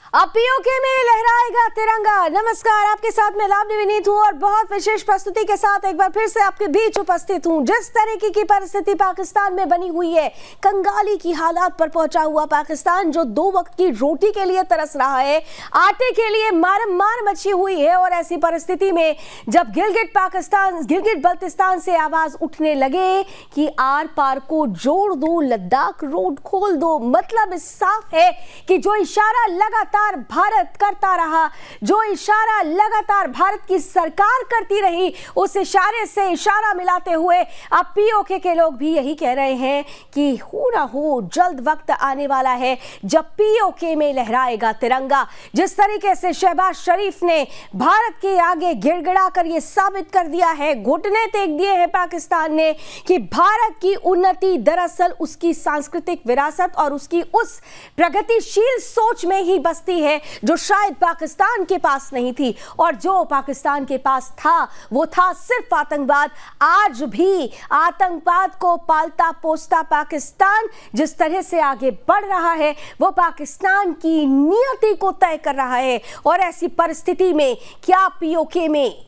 अब पीओके में लहराएगा तिरंगा। नमस्कार, आपके साथ मैं लावनी विनीत हूँ और बहुत विशेष प्रस्तुति के साथ एक बार फिर से आपके बीच उपस्थित हूँ। जिस तरीके की परिस्थिति पाकिस्तान में बनी हुई है, कंगाली की हालात पर पहुंचा हुआ पाकिस्तान जो 2 वक्त की रोटी के लिए तरस रहा है, आटे के लिए मार मची हुई है। और ऐसी परिस्थिति में जब गिलगिट बल्तिस्तान से आवाज उठने लगे कि आर पार को जोड़ दो, लद्दाख रोड खोल दो, मतलब साफ है कि जो इशारा लगातार भारत करता रहा, जो इशारा लगातार भारत की सरकार करती रही, उस इशारे से इशारा मिलाते हुए अब पीओके के लोग भी यही कह रहे हैं कि हो ना हो जल्द वक्त आने वाला है जब पीओके में लहराएगा तिरंगा। जिस तरीके से शहबाज शरीफ ने भारत के आगे गिड़गिड़ा कर यह साबित कर दिया है, घुटने टेक दिए हैं पाकिस्तान ने कि भारत की उन्नति दरअसल उसकी सांस्कृतिक विरासत और उसकी उस प्रगतिशील सोच में ही बसती है जो शायद पाकिस्तान के पास नहीं थी। और जो पाकिस्तान के पास था वो था सिर्फ आतंकवाद। आज भी आतंकवाद को पालता पोसता पाकिस्तान जिस तरह से आगे बढ़ रहा है वो पाकिस्तान की नियति को तय कर रहा है। और ऐसी परिस्थिति में क्या पीओके में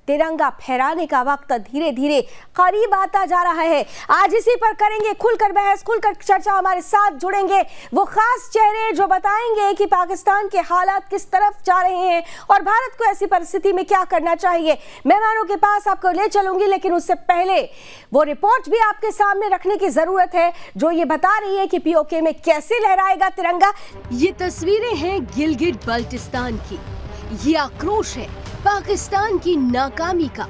तिरंगा फहराने का वक्त धीरे धीरे करीब आता जा रहा है। आज इसी पर करेंगे खुलकर बहस, खुलकर चर्चा। हमारे साथ जुड़ेंगे वो खास चेहरे जो बताएंगे कि पाकिस्तान के हालात किस तरफ जा रहे हैं और भारत को ऐसी परिस्थिति में क्या करना चाहिए। मेहमानों के पास आपको ले चलूंगी, लेकिन उससे पहले वो रिपोर्ट भी आपके सामने रखने की जरूरत है जो ये बता रही है कि पीओके में कैसे लहराएगा तिरंगा। ये तस्वीरें हैं गिलगिट बल्तिस्तान की। ये आक्रोश है पाकिस्तान की नाकामी का।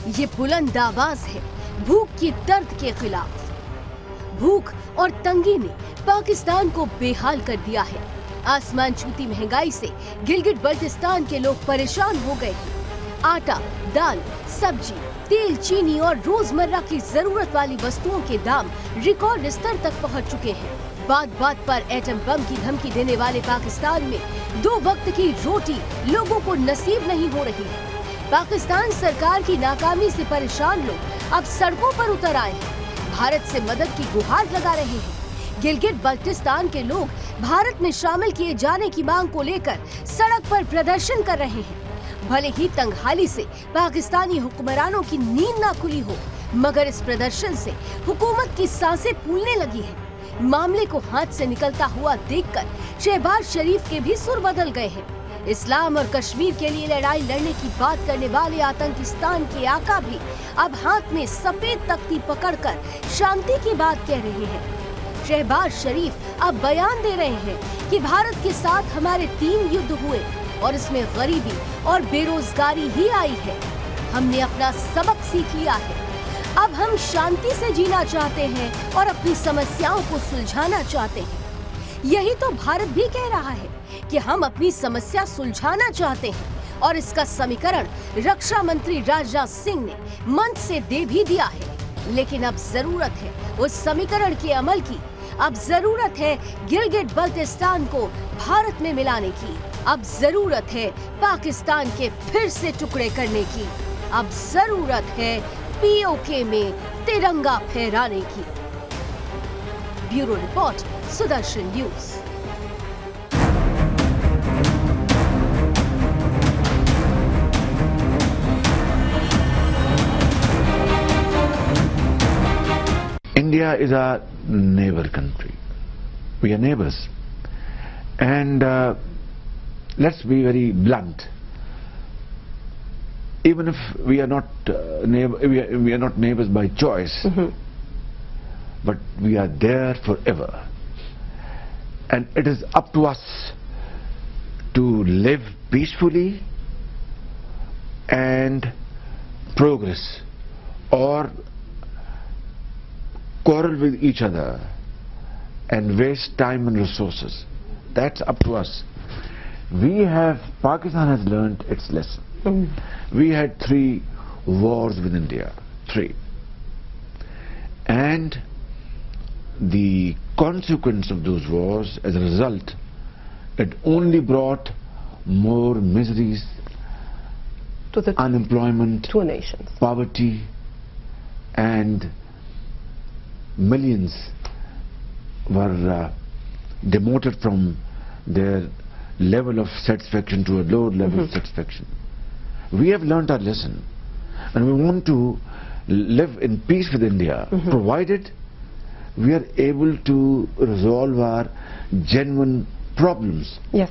ये बुलंद आवाज है भूख की दर्द के खिलाफ। भूख और तंगी ने पाकिस्तान को बेहाल कर दिया है। आसमान छूती महंगाई से गिलगिट बल्तिस्तान के लोग परेशान हो गए हैं। आटा, दाल, सब्जी, तेल, चीनी और रोजमर्रा की जरूरत वाली वस्तुओं के दाम रिकॉर्ड स्तर तक पहुंच चुके हैं। बात बात पर एटम बम की धमकी देने वाले पाकिस्तान में 2 वक्त की रोटी लोगों को नसीब नहीं हो रही है। पाकिस्तान सरकार की नाकामी से परेशान लोग अब सड़कों पर उतर आए हैं, भारत से मदद की गुहार लगा रहे हैं। गिलगिट बल्तिस्तान के लोग भारत में शामिल किए जाने की मांग को लेकर सड़क पर प्रदर्शन कर रहे हैं। भले ही तंगहाली से पाकिस्तानी हुक्मरानों की नींद ना खुली हो, मगर इस प्रदर्शन से हुकूमत की सांसें फूलने लगी है। मामले को हाथ से निकलता हुआ देखकर शहबाज शरीफ के भी सुर बदल गए हैं। इस्लाम और कश्मीर के लिए लड़ाई लड़ने की बात करने वाले आतंकिस्तान के आका भी अब हाथ में सफेद तख्ती पकड़कर शांति की बात कह रहे हैं। शहबाज शरीफ अब बयान दे रहे हैं कि भारत के साथ हमारे 3 युद्ध हुए और इसमें गरीबी और बेरोजगारी ही आई है। हमने अपना सबक सीख लिया है। अब हम शांति से जीना चाहते हैं और अपनी समस्याओं को सुलझाना चाहते हैं। यही तो भारत भी कह रहा है कि हम अपनी समस्या सुलझाना चाहते हैं और इसका समीकरण रक्षा मंत्री राजनाथ सिंह ने मंच से दे भी दिया है। लेकिन अब जरूरत है उस समीकरण के अमल की। अब जरूरत है गिलगिट बल्तिस्तान को भारत में मिलाने की। अब जरूरत है पाकिस्तान के फिर से टुकड़े करने की। अब जरूरत है पीओके में तिरंगा फहराने की। Bureau report, Sudarshan news. India is our neighbor country. We are neighbors, and let's be very blunt. Even if we are not we are not neighbors by choice, but we are there forever, and it is up to us to live peacefully and progress, or quarrel with each other and waste time and resources. That's up to us. Pakistan has learned its lesson. We had 3 wars with India, 3, and the consequence of those wars, as a result, it only brought more miseries, to the unemployment, 2 nations, poverty, and millions were demoted from their level of satisfaction to a low level of satisfaction. We have learnt our lesson, and we want to live in peace with India, provided we are able to resolve our genuine problems. Yes.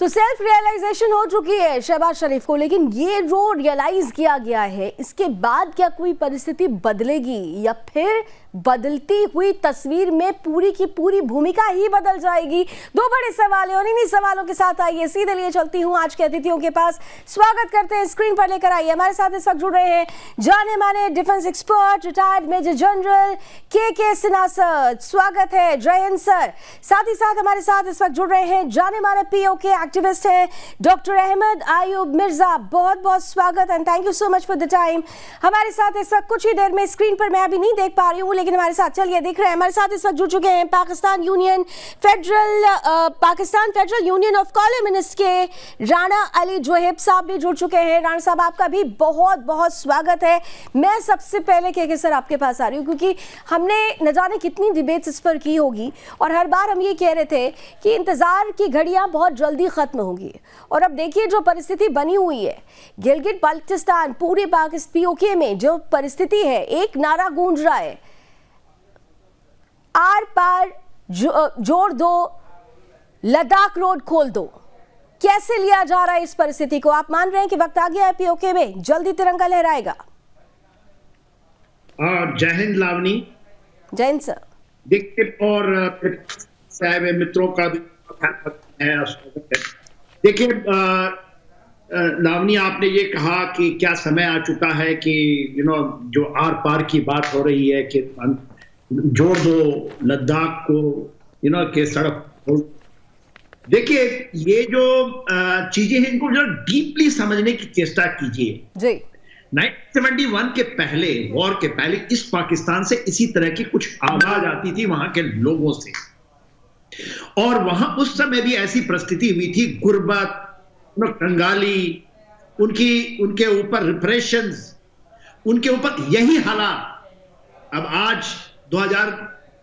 तो self realisation हो चुकी है शहबाज शरीफ को, लेकिन ये जो realise किया गया है इसके बाद क्या कोई परिस्थिति बदलेगी या फिर बदलती हुई तस्वीर में पूरी की पूरी भूमिका ही बदल जाएगी? दो बड़े सवाल है और इन्हीं सवालों के साथ आइए सीधे लिए चलती हूं आज के अतिथियों के पास। स्वागत करते हैं, स्क्रीन पर लेकर आइए। हमारे साथ इस वक्त जुड़ रहे हैं जाने माने defence expert retired major general K Sinha sir, स्वागत है। जय हिंद सर। साथ ही साथ हमारे साथ इस वक्त जुड़ रहे हैं जाने माने पीओके एक्टिविस्ट हैं डॉक्टर अहमद आयूब मिर्जा, बहुत बहुत स्वागत and thank you so much for the time. हमारे साथ इस वक्त कुछ ही देर में, स्क्रीन पर मैं अभी नहीं देख पा रही हूँ लेकिन हमारे साथ चलिए दिख रहे हैं, हमारे साथ इस वक्त जुड़ चुके हैं Pakistan federal union of columnist के राणा अली जोहेब साहब भी जुड़ चुके हैं। राणा साहब आपका भी बहुत बहुत स्वागत है। मैं सबसे पहले के सर आपके पास आ रही हूँ क्योंकि हमने न जाने कितनी डिबेट्स इस पर की होगी और हर बार हम ये कह रहे थे कि इंतजार की घड़ियां बहुत जल्दी खत्म होंगी और अब देखिए जो परिस्थिति बनी हुई है गिलगित बाल्टिस्तान, पूरे पाकिस्तान पीओके में जो परिस्थिति है, एक नारा गूंज रहा है, आर पार जोड़ दो, लद्दाख रोड खोल दो। कैसे लिया जा रहा है इस परिस्थिति को? आप मान रहे हैं कि वक्त आ गया है पीओके में जल्दी तिरंगा लहराएगा? जय हिंद लावनी। जय हिंद सर। देखिए और साहब मित्रों का भी देखिए लावनी, आपने ये कहा कि क्या समय आ चुका है कि जो आर पार की बात हो रही है कि जोड़ दो लद्दाख को के सड़क। देखिए ये जो चीजें हैं इनको जरा डीपली समझने की चेष्टा कीजिए जी। 1971 के पहले, वॉर के पहले इस पाकिस्तान से इसी तरह की कुछ आवाज आती थी वहां के लोगों से, और वहां उस समय भी ऐसी परिस्थिति हुई थी, गुर्बत, कंगाली, उनके ऊपर रिप्रेशंस, उनके ऊपर यही हालात। अब आज 2000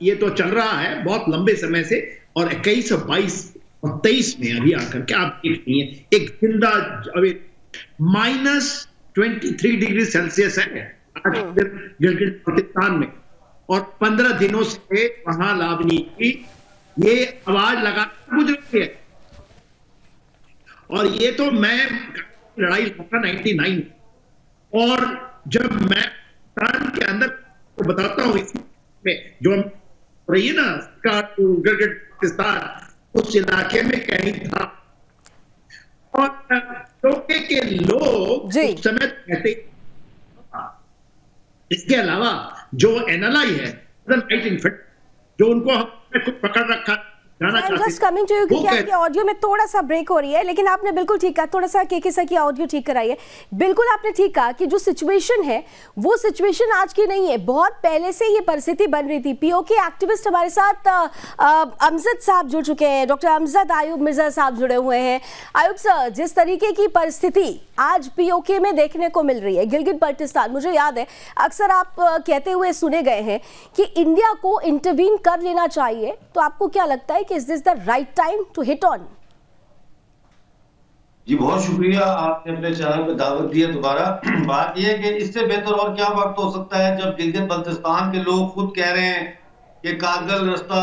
ये तो चल रहा है बहुत लंबे समय से, और 21, 22 और 23 में अभी आकर के आप देख रही हैं एक जिंदा अभी -23 डिग्री सेल्सियस है आज गिलगित पाकिस्तान में, और 15 दिनों से वहां लावनी की ये आवाज लगातार गुजर रही है। और ये तो मैं लड़ाई लड़ा 99, और जब मैं पाकिस्तान के अंदर तो बताता हूँ में जो रही है ना गिलगित पाकिस्तान, उस इलाके में कहीं था, और टोके के लोग उस समय कहते। इसके अलावा जो एनएलआई है जो उनको खुद पकड़ रखा कमिंग टू यू, क्योंकि आपके ऑडियो में थोड़ा सा ब्रेक हो रही है, लेकिन आपने बिल्कुल ठीक कहा, थोड़ा सा के सर की ऑडियो ठीक कराइए। बिल्कुल आपने ठीक कहा कि जो सिचुएशन है वो सिचुएशन आज की नहीं है, बहुत पहले से ये परिस्थिति बन रही थी। पीओके एक्टिविस्ट हमारे साथ अमजद साहब जुड़ चुके हैं, डॉक्टर अमजद आयूब मिर्जा साहब जुड़े हुए हैं। आयूब सर, जिस तरीके की परिस्थिति आज पीओके में देखने को मिल रही है गिलगित बाल्टिस्तान, मुझे याद है अक्सर आप कहते हुए सुने गए हैं कि इंडिया को इंटरवीन कर लेना चाहिए, तो आपको क्या लगता है कि is this the right time to hit on? जी बहुत शुक्रिया, आपने अपने चैनल पे दावत दी है दोबारा। बात यह है कि इससे बेहतर और क्या वक्त हो सकता है जब गिलगित बल्तिस्तान के लोग खुद कह रहे हैं कि कारगिल रास्ता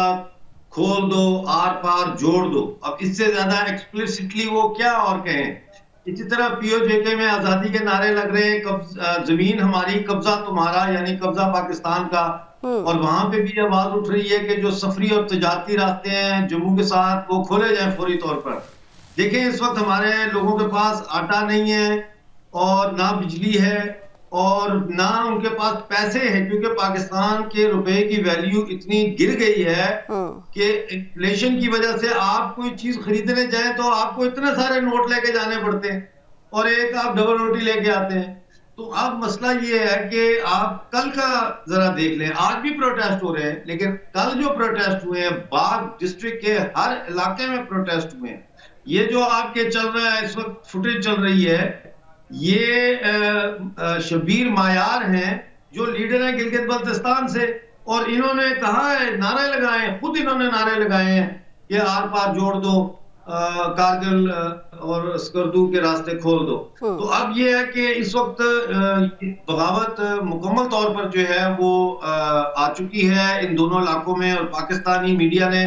खोल दो, आर पार जोड़ दो। अब इससे ज्यादा एक्सप्लिसिटली वो क्या और कहें। इसी तरह पीओजेके में आजादी के नारे लग रहे हैं, जमीन हमारी, कब्जा तुम्हारा, यानी कब्जा पाकिस्तान का। और वहां पे भी आवाज उठ रही है कि जो सफरी और तजारती रास्ते हैं जम्मू के साथ वो खोले जाएं फौरी तौर पर। देखें इस वक्त हमारे लोगों के पास आटा नहीं है और ना बिजली है और ना उनके पास पैसे हैं, क्योंकि पाकिस्तान के रुपए की वैल्यू इतनी गिर गई है कि इन्फ्लेशन की वजह से आप कोई चीज खरीदने जाए तो आपको इतने सारे नोट लेके जाने पड़ते हैं और एक आप डबल रोटी लेके आते हैं। तो अब मसला ये है कि आप कल का जरा देख लें, आज भी प्रोटेस्ट हो रहे हैं, लेकिन कल जो प्रोटेस्ट हुए हैं बाग डिस्ट्रिक्ट के हर इलाके में प्रोटेस्ट हुए हैं। ये जो आपके चल रहा है इस वक्त फुटेज चल रही है, ये शबीर मायार हैं जो लीडर है गिलगित बल्तिस्तान से। और इन्होंने कहा है, नारे लगाए हैं, खुद इन्होंने नारे लगाए हैं कि आर पार जोड़ दो, कारगिल और स्कर्दू के रास्ते खोल दो। तो अब ये है कि इस वक्त बगावत मुकम्मल तौर पर जो है वो आ चुकी है इन दोनों इलाकों में, और पाकिस्तानी मीडिया ने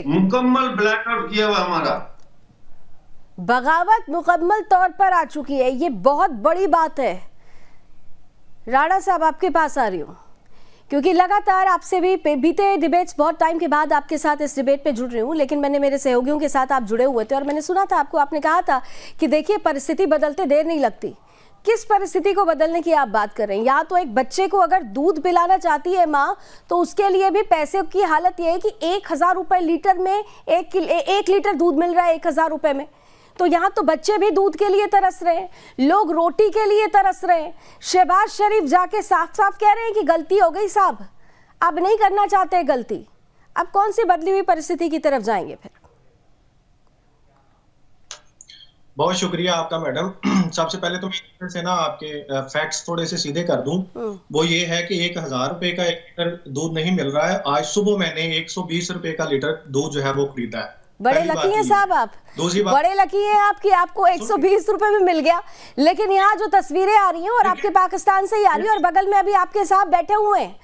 मुकम्मल ब्लैकआउट किया हुआ हमारा। बगावत मुकम्मल तौर पर आ चुकी है, ये बहुत बड़ी बात है। राणा साहब आपके पास आ रही हूँ, क्योंकि लगातार आपसे भी बीते डिबेट्स बहुत टाइम के बाद आपके साथ इस डिबेट पे जुड़ रही हूँ, लेकिन मैंने मेरे सहयोगियों के साथ आप जुड़े हुए थे और मैंने सुना था आपको, आपने कहा था कि देखिए परिस्थिति बदलते देर नहीं लगती। किस परिस्थिति को बदलने की आप बात कर रहे हैं? या तो एक बच्चे को अगर दूध पिलाना चाहती है माँ, तो उसके लिए भी पैसे की हालत यह है कि 1000 रुपये लीटर में 1 लीटर दूध मिल रहा है 1000 रुपये में। तो यहाँ तो बच्चे भी दूध के लिए तरस रहे हैं, लोग रोटी के लिए तरस रहे हैं। शहबाज शरीफ जाके साफ साफ कह रहे हैं कि गलती हो गई साहब, अब नहीं करना चाहते गलती। अब कौन सी बदली हुई परिस्थिति की तरफ जाएंगे फिर? बहुत शुक्रिया आपका मैडम। सबसे पहले तो मैं से ना आपके फैक्ट्स थोड़े से सीधे कर दूं। वो ये है कि 1000 रुपए का 1 लीटर दूध नहीं मिल रहा है। आज सुबह मैंने 120 रुपए का लीटर दूध जो है वो खरीदा है। बड़े लकी हैं साहब आप, बड़े लकी हैं आप कि आपको 120 रुपए में मिल गया। लेकिन यहाँ जो तस्वीरें आ रही हैं और आपके पाकिस्तान से ही आ रही है, और बगल में अभी आपके साहब बैठे हुए हैं,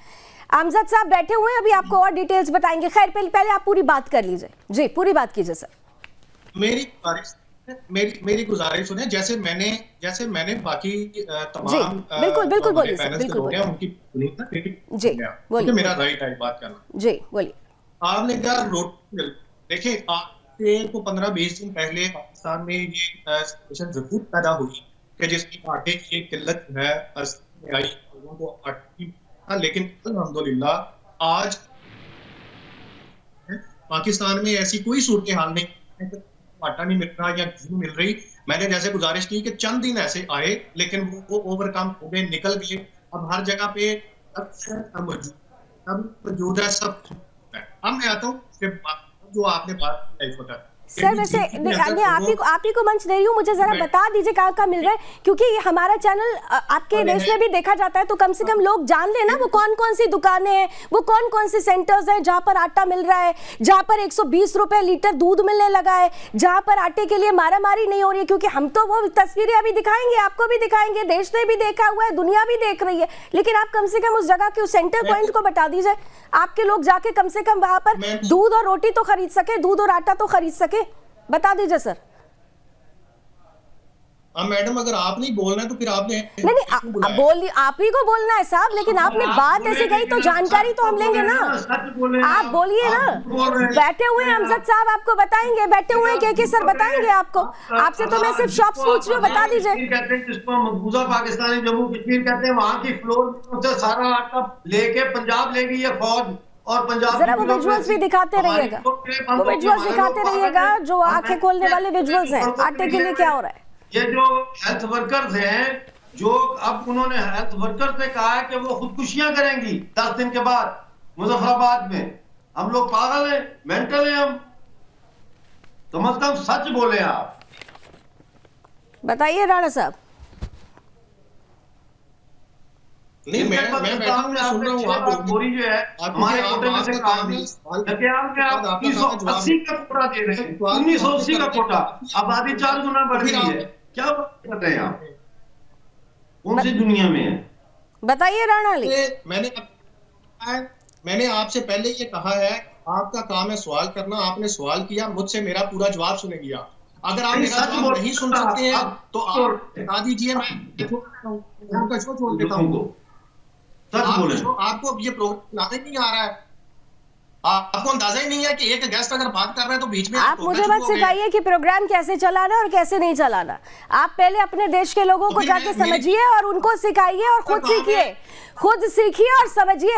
अमजद साहब बैठे हुए हैं, अभी आपको और डिटेल्स बताएंगे। खैर पहले आप पूरी बात कर लीजिए। जी पूरी बात कीजिए सर। मेरी गुजारिश सुने। जैसे मैंने बाकी तमाम बिल्कुल बोलिए सर, बिल्कुल बोलिए उनकी जी बोलिए, मेरा राइट है बात करना। जी बोलिए। आपने क्या रोटी देखिए, आज को 15-20 दिन पहले पाकिस्तान में ये सिचुएशन जरूर पैदा हुई कि जिसकी आटे की किल्लत है आई, लोगों को आटे, लेकिन अल्हम्दुलिल्लाह आज पाकिस्तान में ऐसी कोई सूरत हाल नहीं है, आटा नहीं मिल रहा या घी नहीं मिल रही। मैंने जैसे गुजारिश की कि चंद दिन ऐसे आए, लेकिन वो ओवरकम हो गए, निकल गए। अब हर जगह पे मौजूद है, सब है। अब मैं आता हूँ जो आपने बात की सर, वैसे आप ही को मंच दे रही हूँ, मुझे जरा बता दीजिए कहाँ कहाँ मिल रहा है, क्योंकि हमारा चैनल आपके देश में भी देखा जाता है, तो कम से कम लोग जान लेना वो कौन कौन सी दुकानें हैं, वो कौन कौन से सेंटर्स हैं जहाँ पर आटा मिल रहा है, जहाँ पर 120 रुपए लीटर दूध मिलने लगा है, जहाँ पर आटे के लिए मारामारी नहीं हो रही है। क्योंकि हम तो वो तस्वीरें अभी दिखाएंगे, आपको भी दिखाएंगे, देश ने भी देखा हुआ है, दुनिया भी देख रही है, लेकिन आप कम से कम उस जगह के उस सेंटर पॉइंट को बता दीजिए, आपके लोग जाके कम से कम वहां पर दूध और रोटी तो खरीद सके, दूध और आटा तो खरीद सके। बता दीजिए सर। मैडम अगर आप नहीं बोलना है तो फिर आपने नहीं बोलिए, आप ही को बोलना है साहब, लेकिन आपने बात ऐसी कही तो जानकारी तो हम लेंगे ना। आप बोलिए ना, बैठे हुए हैं अमजद साहब, आपको बताएंगे, बैठे हुए हैं के सर बताएंगे आपको। आपसे तो मैं सिर्फ शॉप्स पूछ रही हूँ, बता दीजिए। कहते हैं जिसको मकबूजा पाकिस्तानी जम्मू कश्मीर कहते हैं, वहाँ की फ्लोर से सारा आटा लेके पंजाब ले गई है फौज, और पंजाब जरा वो विजुअल्स भी दिखाते रहिएगा, वो विजुअल्स दिखाते रहिएगा जो आंखें खोलने वाले विजुअल्स हैं आटे के लिए क्या हो रहा है। ये जो हेल्थ वर्कर्स हैं, जो अब उन्होंने हेल्थ वर्कर्स से कहा है कि वो खुदकुशियां करेंगी 10 दिन के बाद मुजफ्फराबाद में। हम लोग पागल हैं, मेंटल हैं हम? कम से कम सच बोले आप। बताइए राणा साहब। नहीं, मैं सुन रहा हूँ। आप बोरी जो है हमारे कोटे में से काम नहीं, लखयाल में आप 1980 का कोटा दे रहे हैं, 1980 का कोटा, आबादी 4 गुना बढ़ गई है। क्या बात कर रहे हैं आप? कौन सी दुनिया में है? बताइए राणा अली। मैंने आपसे पहले ये कहा है, आपका काम है सवाल करना। आपने सवाल किया, मुझसे मेरा पूरा जवाब सुनेगी आप। अगर आप मेरा जवाब नहीं सुन सकते हैं तो आप बता दीजिए, मैं उनका शो छोड़ देता हूँ। आपको ये प्रोग्राम लाने नहीं आ रहा है, आपको अंदाजा ही नहीं है कि एक गेस्ट अगर बात कर रहे हैं तो बीच में आप मुझे मत सिखाइए कि प्रोग्राम कैसे चलाना और कैसे नहीं चलाना। आप पहले अपने देश के लोगों को जाके समझिए और उनको सिखाइए और खुद सीखिए और समझिए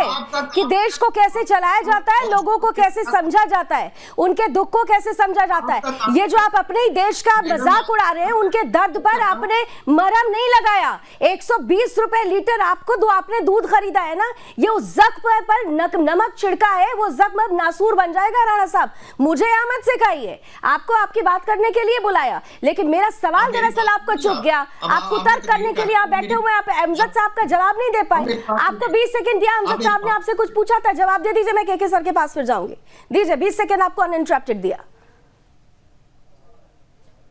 कि देश को कैसे चलाया जाता है, लोगों को कैसे समझा जाता है, उनके दुख को कैसे समझा जाता है। ये जो आप अपने ही देश का मजाक उड़ा रहे हैं, उनके दर्द पर आपने मरहम नहीं लगाया। 120 रुपए लीटर आपने दूध खरीदा है ना, ये उस जख्म पर नमक छिड़का है, वो जख्म अब नासूर बन जाएगा राणा साहब। मुझे यहाँ मत सिखाइए, आपको आपकी बात करने के लिए बुलाया, लेकिन मेरा सवाल दरअसल आपको चुप गया। आपको तर्क करने के लिए आप बैठे हुए, आप अमजद साहब का जवाब नहीं दे पाए। आपको 20 सेकंड दिया, अमजद साहब ने आपसे कुछ पूछा था, जवाब दे दीजिए, मैं केके सर के पास फिर जाऊंगी। दीजिए 20 सेकंड आपको अनइंटरप्टेड दिया।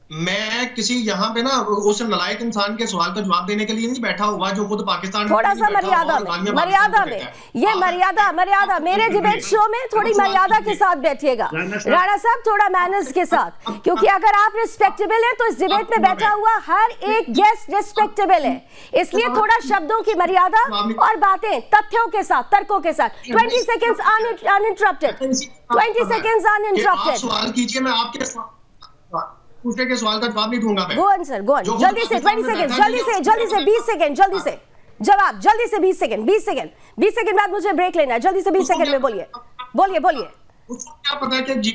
मैं किसी यहाँ पे ना उस नालायक इंसान के सवाल का जवाब देने के लिए नहीं बैठा हुआ जो खुद पाकिस्तान थोड़ा सा मर्यादा में ये मर्यादा मेरे डिबेट शो में थोड़ी मर्यादा के साथ बैठिएगा राणा साहब, थोड़ा मैनर्स के साथ, क्योंकि अगर आप रिस्पेक्टेबल है तो इस डिबेट में बैठा हुआ हर एक गेस्ट रिस्पेक्टेबल है, इसलिए थोड़ा शब्दों की मर्यादा और बातें तथ्यों के साथ, तर्कों के साथ। 20 सेकेंड्स अनइंटरप्टेड, 20 सेकेंड्स अनइंटरप्टेड। सवाल कीजिए, मैं आपके पूछने के सवाल का जवाब नहीं दूंगा मैं। Go on sir, go on, जल्दी से 20 सेकंड, जल्दी से 20 सेकंड, जल्दी से जवाब, जल्दी से 20 सेकंड बाद मुझे ब्रेक लेना है, जल्दी से 20 सेकंड में बोलिए। उसको क्या पता है कि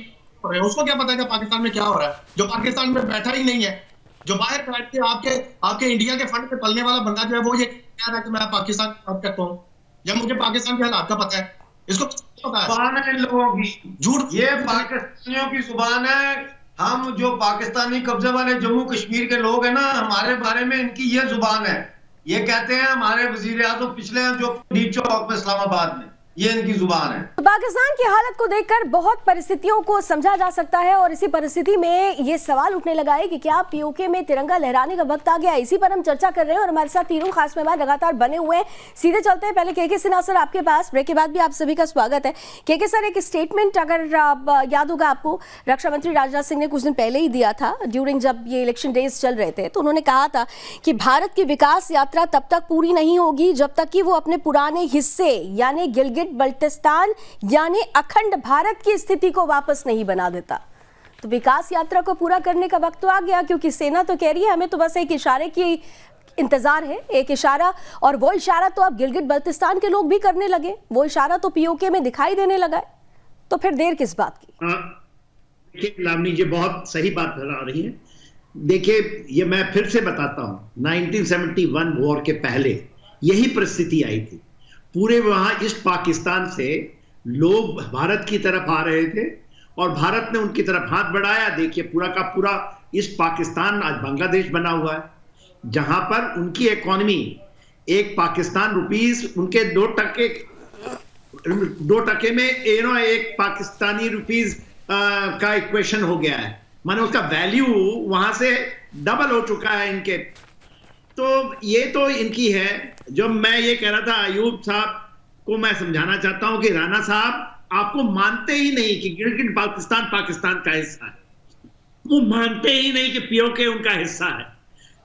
उसको क्या पता है कि पाकिस्तान में क्या हो रहा है, जो पाकिस्तान में बैठा ही नहीं है, जो बाहर बैठ के आपके इंडिया के फंड पे पलने वाला बंदा जो है वो ये कह रहा है कि मैं पाकिस्तान की बात करता हूँ, जब मुझे पाकिस्तान के हालात का पता है। इसको पता है जुबान है इन लोगों की, झूठ, ये पाकिस्तानियों की जुबान है। हम जो पाकिस्तानी कब्जे वाले जम्मू कश्मीर के लोग हैं ना, हमारे बारे में इनकी ये जुबान है। ये कहते हैं हमारे वजीर आज़म पिछले हैं जो डी चौक में इस्लामाबाद में, ये इनकी जुबान है। पाकिस्तान की हालत को देखकर बहुत परिस्थितियों को समझा जा सकता है, और इसी परिस्थिति में ये सवाल उठने लगा है कि क्या पीओके में तिरंगा लहराने का वक्त आ गया। इसी पर हम चर्चा कर रहे हैं और हमारे साथ तीनों खास मेहमान लगातार बने हुए हैं। सीधे चलते हैं, पहले केके सिन्हा सर आपके पास, ब्रेक के बाद भी आप सभी का स्वागत है। केके सर, एक स्टेटमेंट अगर याद होगा आपको, रक्षा मंत्री राजनाथ सिंह ने कुछ दिन पहले ही दिया था, ड्यूरिंग जब ये इलेक्शन डेज चल रहे थे, तो उन्होंने कहा था कि भारत की विकास यात्रा तब तक पूरी नहीं होगी जब तक कि वो अपने पुराने हिस्से यानी गिलगिट बल्टिस्तान यानी अखंड भारत की स्थिति को वापस नहीं बना देता। तो विकास यात्रा को पूरा करने का वक्त तो आ गया, क्योंकि सेना तो कह रही है हमें तो बस एक इशारे की इंतजार है, एक इशारा, और वो इशारा तो अब गिलगिट बल्टिस्तान के लोग भी करने लगे, वो इशारा तो पीओके में दिखाई देने लगा है, तो फिर देर किस बात की? देखिए लावनी जी बहुत सही बात बता रही है। देखिए ये मैं फिर से बताता हूं, 1971 वॉर के पहले यही परिस्थिति आई थी। पूरे वहां ईस्ट पाकिस्तान से लोग भारत की तरफ आ रहे थे और भारत ने उनकी तरफ हाथ बढ़ाया। देखिए पूरा का पूरा ईस्ट पाकिस्तान आज बांग्लादेश बना हुआ है, जहां पर उनकी इकोनॉमी एक पाकिस्तान रुपीस उनके 2% में एक पाकिस्तानी रुपीस का इक्वेशन हो गया है, माने उसका वैल्यू वहां से डबल हो चुका है इनके। तो ये तो इनकी है। जो मैं ये कह रहा था अयूब साहब को मैं समझाना चाहता हूं कि राणा साहब आपको मानते ही नहीं कि गिलगिट बाल्टिस्तान पाकिस्तान का हिस्सा है, वो मानते ही नहीं कि पीओके उनका हिस्सा है।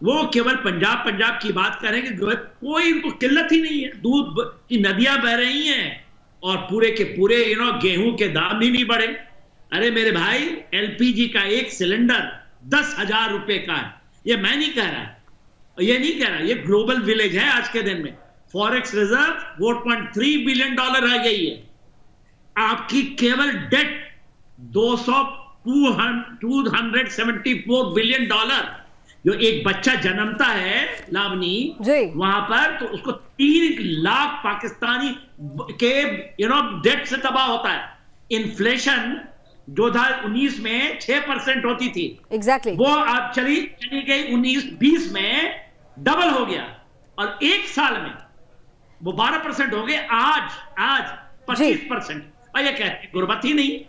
वो केवल पंजाब की बात करेंगे, कोई उनको किल्लत ही नहीं है। दूध की नदियां बह रही हैं और पूरे के पूरे गेहूं के दाम ही नहीं बढ़े। अरे मेरे भाई, एलपीजी का एक सिलेंडर 10,000 रुपए का है। ये मैं नहीं कह रहा, ये ग्लोबल विलेज है। आज के दिन में फॉरेक्स रिजर्व $4.3 बिलियन आ गई है। आपकी केवल डेट 274 बिलियन डॉलर। जो एक बच्चा जन्मता है लावनी वहां पर, तो उसको 3 लाख पाकिस्तानी के डेट से तबाह होता है। इन्फ्लेशन 2019 में 6% होती थी, एग्जैक्टली वो आप चली गई 19-20 में डबल हो गया, और एक साल में वो 12% हो गए। आज 25%। और ये कहते गुर्बत ही नहीं,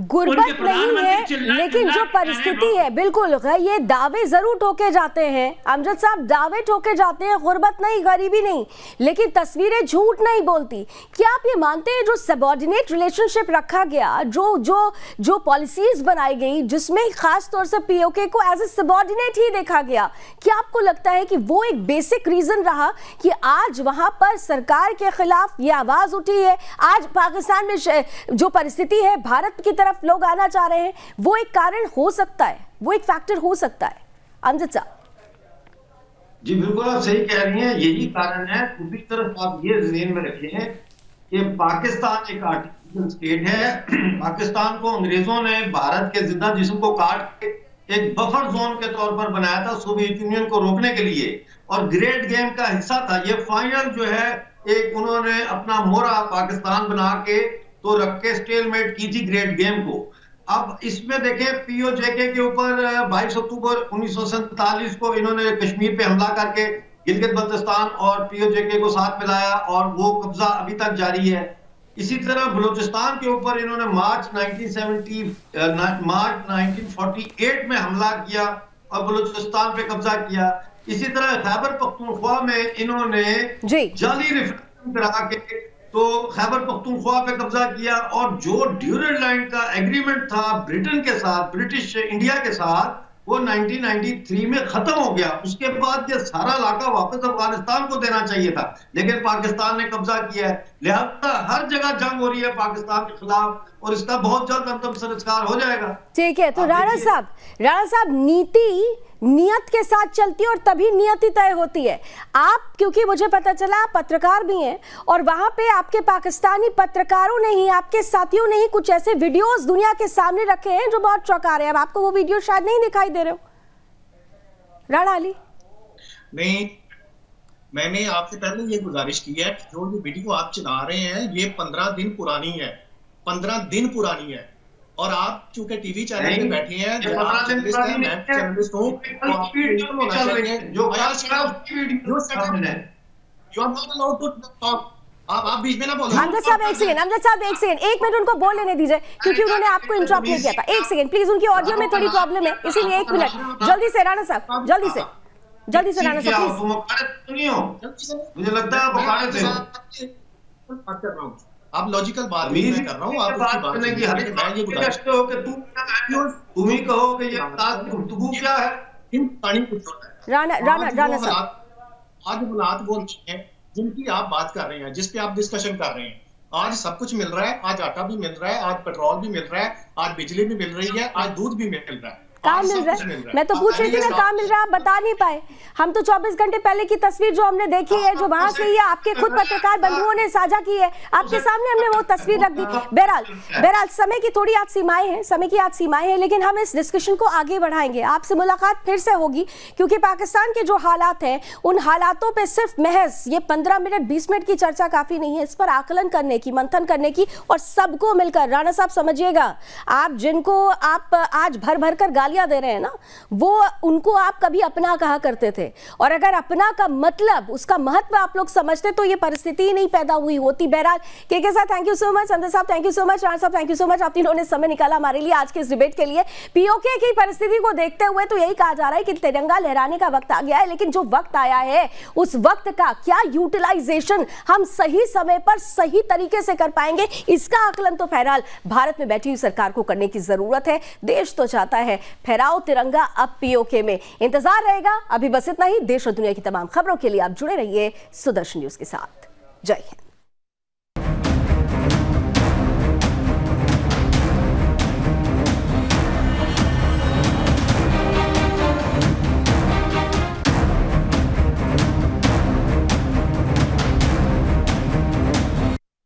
गुर्बत नहीं है, लेकिन जो परिस्थिति है, बिल्कुल ये दावे जरूर ठोके जाते हैं अमजद साहब, दावे ठोके जाते हैं, गुर्बत नहीं, गरीबी नहीं, लेकिन तस्वीरें झूठ नहीं बोलती। क्या आप ये मानते हैं जो सबऑर्डिनेट रिलेशनशिप रखा गया, जो पॉलिसीज बनाई गई, जिसमें खास तौर से पीओके को एज ए सबऑर्डिनेट ही देखा गया, क्या आपको लगता है कि वो एक बेसिक रीजन रहा कि आज वहां पर सरकार के खिलाफ ये आवाज उठी है? आज पाकिस्तान में जो परिस्थिति है, भारत की तरफ लोग आना चाह रहे हैं, वो एक कारण हो सकता है, वो एक फैक्टर हो सकता है? अमजद साहब जी बिल्कुल आप सही कह रही हैं, यही कारण है। दूसरी तरफ आप ये ज़हन में रखें कि पाकिस्तान एक आर्टिफिशियल स्टेट है। पाकिस्तान को अंग्रेजों ने भारत के जिंदा जिस्म को काट के एक बफर जोन के तौर पर बनाया था सोवियत यूनियन को रोकने के लिए, और ग्रेट गेम का हिस्सा था। ये फाइनल जो है एक उन्होंने अपना मोहरा पाकिस्तान बना के तो रख के स्टेलमेट की थी ग्रेट गेम को। अब इसमें देखें पीओजेके के ऊपर 22 अक्टूबर 1947 को इन्होंने कश्मीर पे हमला करके गिलगित बल्तिस्तान और पीओजेके को साथ मिलाया और वो कब्जा अभी तक जारी है। इसी तरह बलूचिस्तान के ऊपर इन्होंने मार्च 1948 में हमला किया और बलूचिस्तान पे कब्जा किया। इसी तरह खैबर पख्तूनख्वा में इन्होंने जाली रेफरेंडम करा के तो खैबर पख्तूनख्वा पे कब्जा किया और जो ड्यूरेंट लाइन का एग्रीमेंट था ब्रिटेन के साथ, ब्रिटिश इंडिया के साथ, वो 1993 में खत्म हो गया। उसके बाद ये सारा इलाका वापस अफगानिस्तान को देना चाहिए था, लेकिन पाकिस्तान ने कब्जा किया है। लिहाजा हर जगह जंग हो रही है पाकिस्तान के खिलाफ और इसका बहुत जल्द अंतिम संस्कार हो जाएगा। ठीक है, तो राणा साहब नीति नियत के साथ चलती है और तभी नियति तय होती है। आप, क्योंकि मुझे पता चला आप पत्रकार भी हैं और वहां पे आपके पाकिस्तानी पत्रकारों ने ही, आपके साथियों ने ही कुछ ऐसे वीडियोस दुनिया के सामने रखे हैं जो बहुत चौंका रहे हैं। अब आपको वो वीडियो शायद नहीं दिखाई दे रहे हो, राणा अली? नहीं, मैंने आपसे पहले ये गुजारिश की है कि जो ये वीडियो आप चला रहे हैं ये 15 दिन पुरानी है, 15 दिन पुरानी है। और आप चूंकि टीवी चैनल पे बैठे हैं, आप जर्नलिस्ट हैं, मैं जर्नलिस्ट हूं, तो आपको होना चाहिए आप बीच में ना बोलो। अमजद साहब एक सेकंड, 1 मिनट उनको बोल लेने दीजिए, क्योंकि उन्होंने आपको इंटरप्ट नहीं किया था। 1 सेकंड प्लीज, उनकी ऑडियो में थोड़ी प्रॉब्लम है, इसीलिए 1 मिनट जल्दी से राणा साहब, जल्दी से राणा साहब प्लीज। मुझे लगता है बात कर रहा हूँ, आप लॉजिकल बात नहीं कर रहा हूँ, आप उसकी बात करने की हालत मैं ये गुजारिश हो कि तुम ही कहो कि ये गुफ्तगू क्या है। पानी कुछ होता है। राणा साहब, आज हालात वो हैं जिनकी आप बात कर रहे हैं, जिस पे आप डिस्कशन कर रहे हैं। आज सब कुछ मिल रहा है, आज आटा भी मिल रहा है, आज पेट्रोल भी मिल रहा है, आज बिजली भी मिल रही है, आज दूध भी मिल रहा है। कहाँ मिल रहा है? मैं तो पूछ रही थी ना, कहाँ मिल रहा है? आप बता नहीं पाए। हम तो 24 घंटे पहले की तस्वीर जो हमने देखी है, जो वहां से ही आपके खुद पत्रकार बंधुओं ने साझा की है, आपके सामने हमने वो तस्वीर रख दी। बहरहाल समय की थोड़ी आज सीमाएं हैं, लेकिन हम इस डिस्कशन को आगे बढ़ाएंगे। आपसे मुलाकात फिर से होगी, क्योंकि पाकिस्तान के जो हालात हैं, उन हालातों पर सिर्फ महज ये 15 मिनट 20 मिनट की चर्चा काफी नहीं है। इस पर आकलन करने की, मंथन करने की, और सबको मिलकर, राणा साहब समझिएगा, आप जिनको आप आज भर भर कर दे रहे हैं ना, वो उनको आप कभी अपना कहा करते थे, और अगर अपना का मतलब, उसका महत्व आप लोग समझते तो ये परिस्थिति ही नहीं पैदा हुई होती। बहरहाल के साथ thank you so much, Amjad साहब thank you so much, Rana साहब थैंक यू सो मच, आप तीनों ने समय निकाला हमारे लिए आज के इस डिबेट के लिए। पीओके की परिस्थिति को देखते हुए तो यही कहा जा रहा है कि तिरंगा लहराने का वक्त आ गया है, लेकिन जो वक्त आया है उस वक्त का क्या यूटिलाइजेशन हम सही समय पर सही तरीके से कर पाएंगे, इसका आकलन तो बहरहाल भारत में बैठी हुई सरकार को करने की जरूरत है। देश तो चाहता है फहराओ तिरंगा अब पीओके में। इंतजार रहेगा। अभी बस इतना ही। देश और दुनिया की तमाम खबरों के लिए आप जुड़े रहिए सुदर्शन न्यूज के साथ। जय हिंद।